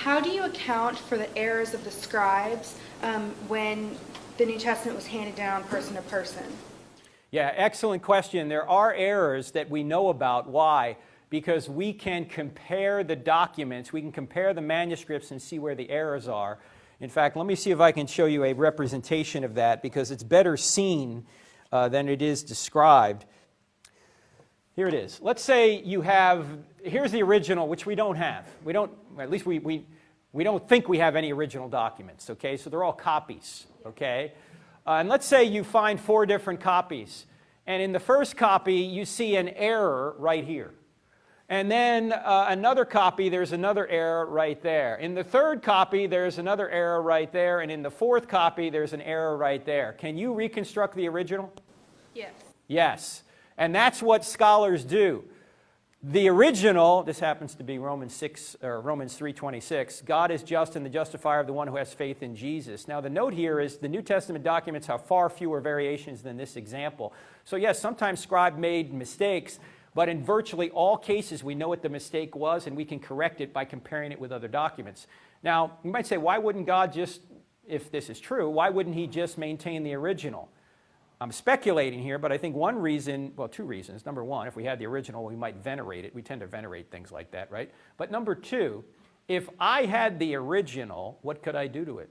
How do you account for the errors of the scribes when the New Testament was handed down person to person? Yeah, excellent question. There are errors that we know about. Why? Because we can compare the documents, we can compare the manuscripts and see where the errors are. In fact, let me see if I can show you a representation of that, because it's better seen than it is described. Here it is. Let's say you have, here's the original, which we don't have. We don't, at least we don't think we have any original documents, okay? So they're all copies, okay? And let's say you find 4 different copies. And in the first copy, you see an error right here. And then another copy, there's another error right there. In the third copy, there's another error right there. And in the fourth copy, there's an error right there. Can you reconstruct the original? Yes. Yes. And that's what scholars do. The original, this happens to be Romans 3:26, God is just and the justifier of the one who has faith in Jesus. Now the note here is the New Testament documents have far fewer variations than this example. So yes, sometimes scribe made mistakes, but in virtually all cases we know what the mistake was and we can correct it by comparing it with other documents. Now you might say, why wouldn't God just, if this is true, why wouldn't he just maintain the original? I'm speculating here, but I think one reason, well, 2 reasons. Number one, if we had the original, we might venerate it. We tend to venerate things like that, right? But number 2, if I had the original, what could I do to it?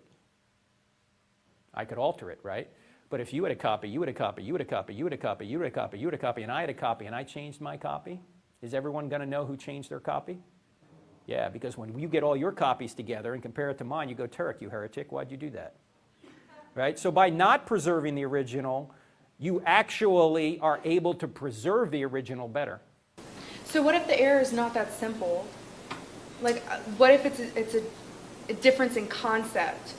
I could alter it, right? But if you had a copy, you had a copy, you had a copy, you had a copy, you had a copy, you had a copy, and I had a copy, and I changed my copy, is everyone going to know who changed their copy? Yeah, because when you get all your copies together and compare it to mine, you go, Turek, you heretic, why'd you do that? Right? So by not preserving the original, you actually are able to preserve the original better. So what if the error is not that simple? Like, what if it's a difference in concept?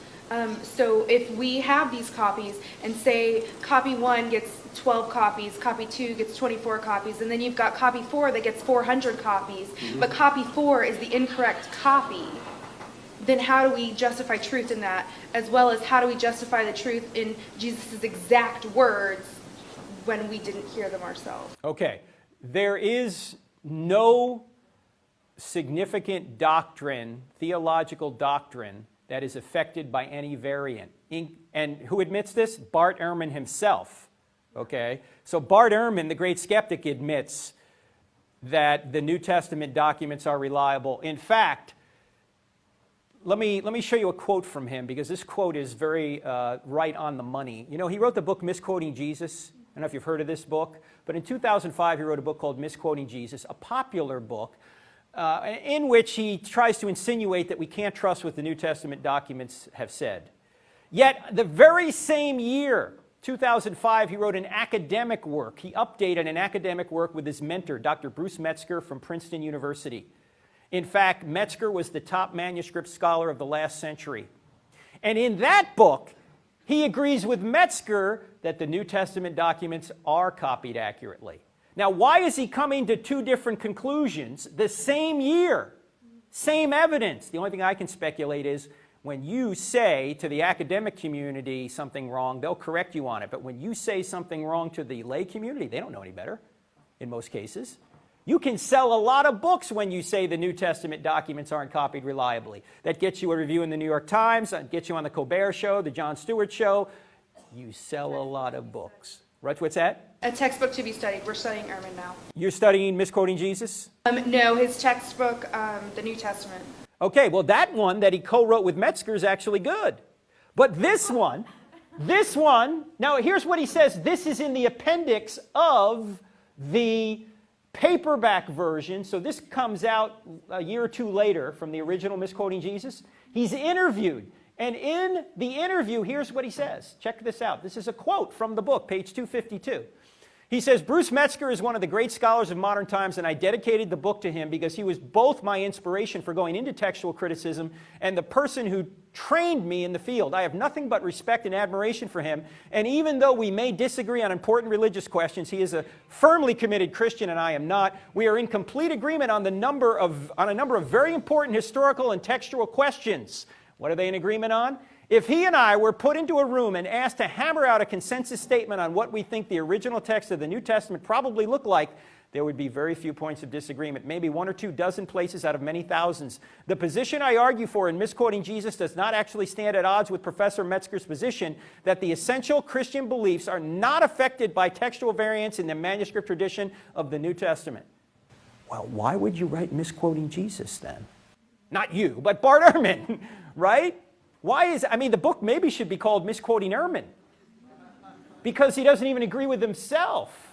So if we have these copies and say copy 1 gets 12 copies, copy 2 gets 24 copies, and then you've got copy 4 that gets 400 copies, but copy 4 is the incorrect copy, then how do we justify truth in that, as well as how do we justify the truth in Jesus' exact words when we didn't hear them ourselves? Okay, there is no significant doctrine, theological doctrine, that is affected by any variant. And who admits this? Bart Ehrman himself. Okay, so Bart Ehrman, the great skeptic, admits that the New Testament documents are reliable. In fact, let me show you a quote from him, because this quote is very right on the money. You know, he wrote the book Misquoting Jesus. I don't know if you've heard of this book, but in 2005 he wrote a book called Misquoting Jesus, a popular book in which he tries to insinuate that we can't trust what the New Testament documents have said. Yet the very same year, 2005, he wrote an academic work. He updated an academic work with his mentor, Dr. Bruce Metzger from Princeton University. In fact, Metzger was the top manuscript scholar of the last century. And in that book, he agrees with Metzger that the New Testament documents are copied accurately. Now, why is he coming to 2 different conclusions the same year? Same evidence. The only thing I can speculate is when you say to the academic community something wrong, they'll correct you on it. But when you say something wrong to the lay community, they don't know any better in most cases. You can sell a lot of books when you say the New Testament documents aren't copied reliably. That gets you a review in the New York Times, that gets you on the Colbert Show, the Jon Stewart Show. You sell a lot of books. Right, what's that? A textbook to be studied. We're studying Ehrman now. You're studying Misquoting Jesus? No, his textbook, the New Testament. Okay, well that one that he co-wrote with Metzger is actually good. But this one, now here's what he says. This is in the appendix of the paperback version, so this comes out a year or 2 later from the original Misquoting Jesus. He's interviewed, and in the interview, here's what he says. Check this out. This is a quote from the book, page 252. He says, Bruce Metzger is one of the great scholars of modern times, and I dedicated the book to him because he was both my inspiration for going into textual criticism and the person who trained me in the field. I have nothing but respect and admiration for him, and even though we may disagree on important religious questions, he is a firmly committed Christian and I am not. We are in complete agreement on a number of very important historical and textual questions. What are they in agreement on? If he and I were put into a room and asked to hammer out a consensus statement on what we think the original text of the New Testament probably looked like, there would be very few points of disagreement, maybe 1 or 2 dozen places out of many thousands. The position I argue for in misquoting Jesus does not actually stand at odds with Professor Metzger's position that the essential Christian beliefs are not affected by textual variants in the manuscript tradition of the New Testament. Well, why would you write misquoting Jesus then? Not you, but Bart Ehrman, right? The book maybe should be called Misquoting Ehrman, because he doesn't even agree with himself.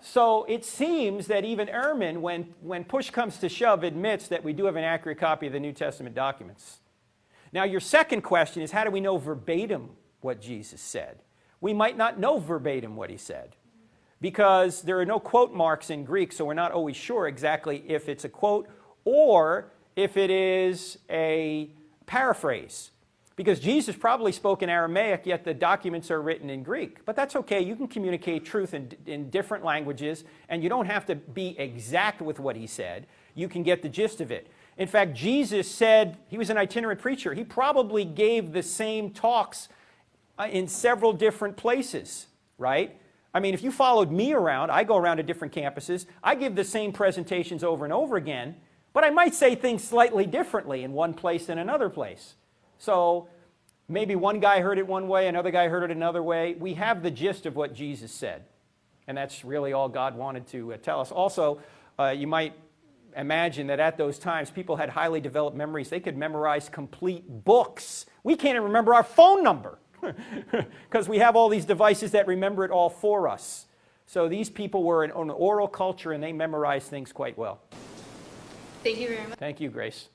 So it seems that even Ehrman, when push comes to shove, admits that we do have an accurate copy of the New Testament documents. Now, your second question is, how do we know verbatim what Jesus said? We might not know verbatim what he said, because there are no quote marks in Greek, so we're not always sure exactly if it's a quote or if it is a paraphrase. Because Jesus probably spoke in Aramaic, yet the documents are written in Greek. But that's okay. You can communicate truth in different languages, and you don't have to be exact with what he said. You can get the gist of it. In fact, Jesus said, he was an itinerant preacher. He probably gave the same talks in several different places, right? I mean, if you followed me around, I go around to different campuses. I give the same presentations over and over again, but I might say things slightly differently in one place than another place. So maybe one guy heard it one way, another guy heard it another way. We have the gist of what Jesus said, and that's really all God wanted to tell us. Also, you might imagine that at those times, people had highly developed memories. They could memorize complete books. We can't even remember our phone number because we have all these devices that remember it all for us. So these people were an oral culture, and they memorized things quite well. Thank you very much. Thank you, Grace.